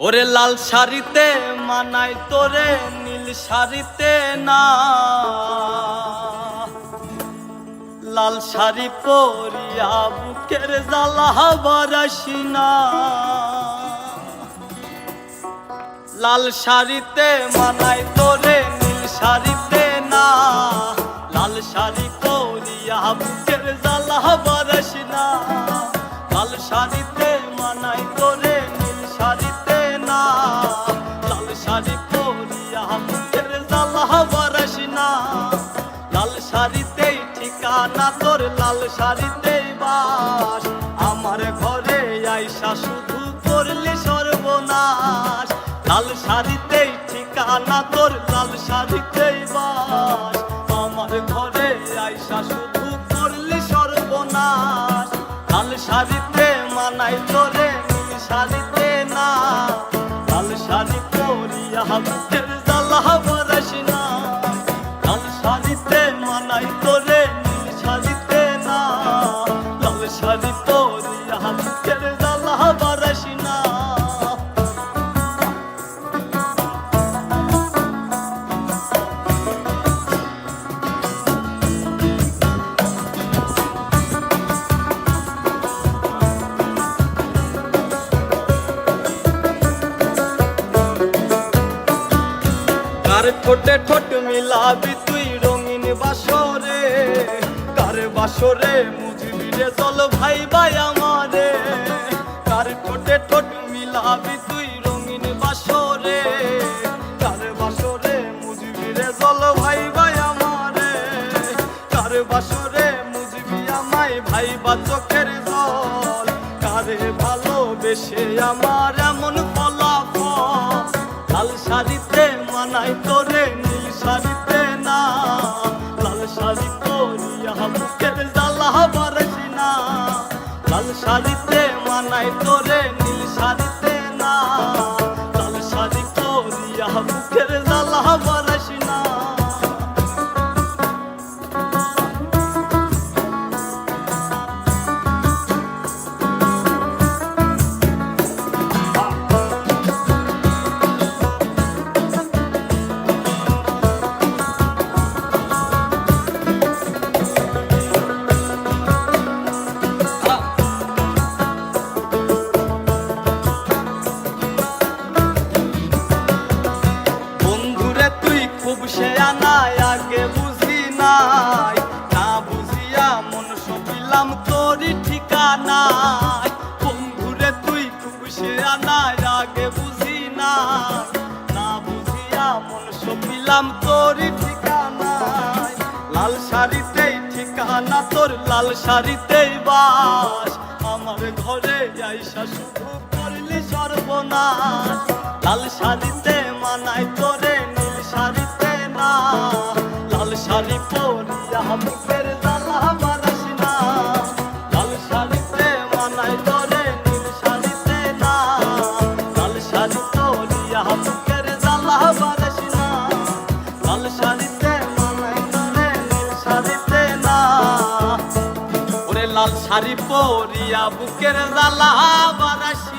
ওরে লাল শাড়িতে মানাই তোরে নীল শাড়িতে না, লাল শাড়ি পরিয়া বুকের জ্বালা বারাসি না। লাল শাড়িতে মানাই তোরে নীল শাড়িতে না, লাল শাড়ি পরিয়া বুকের জ্বালা বারাসি না। লাল শাড়িতে মানাই তোরে নীল শাড়িতে না, লাল শাড়ি পরিয়া বুকের জ্বালা বারাসি না। লাল শাড়িতেই ঠিকানা তোর, লাল শাড়িতেই বাস, আমার ঘরে আইসা শুধু করলি সর্বনাশ। লাল শাড়িতেই ঠিকানা তোর, লাল শাড়িতেই বাস, আমার ঘরে আইসা শুধু করলি সর্বনাশ। লাল শাড়িতে মানাই তোরে নীল শাড়িতে না, লাল শাড়ি পরিয়া বুকের জ্বালা বারাসি না। লাল শাড়িতে মানাই তোরে নীল শাড়িতে না, লাল শাড়ি পরিয়া বুকের জ্বালা বারাসি না। কার ঠোঁটে ঠোঁট মিলাবি তুই রঙিন বাসরে, কার বাসরে মুজবি রে চল ভাই ভাই আমারে। কার ঠোঁটে ঠোঁট মিলাবি তুই রঙিন বাসরে, কার বাসরে মুজবি রে চল ভাই ভাই আমারে। কার বাসরে মুজবি আমায় ভাই বা চোখের জল, কারে ভালোবেসে আমার এমন ফলাফল। লাল শাড়িতে মানাই তোরে নীল শাড়িতে না, লাল শাড়ি পরিয়া বুকের জ্বালা বারাসি না। লাল শাড়িতে মানাই তোরে নীল শাড়িতে না, লাল শাড়ি পরিয়া বুকের জ্বালা বারাসি না। সে আনায় আগে বুঝি নাই, না বুঝিয়া মন সপিলাম তোরই ঠিকানায়। বন্ধুরে তুই খুব সে আনায় আগে বুঝি নাই, না বুঝিয়া মন সপিলাম তোরই ঠিকানায়। লাল শাড়িতেই ঠিকানা তোর, লাল শাড়িতেই বাস, আমার ঘরে আইসা শুধু করলি সর্বনাশ। লাল শাড়িতে মানাই তোরে নীল শাড়িতে না, লাল শাড়ি পরিয়া বুকের জ্বালা বারাসি না। লাল শাড়িতে মানাই তোরে নীল শাড়িতে না, লাল শাড়ি পরিয়া বুকের জ্বালা বারাসি না। লাল শাড়িতে মানাই তোরে নীল শাড়িতে না, ওরে লাল শাড়ি পরিয়া বুকের জ্বালা বারাসি।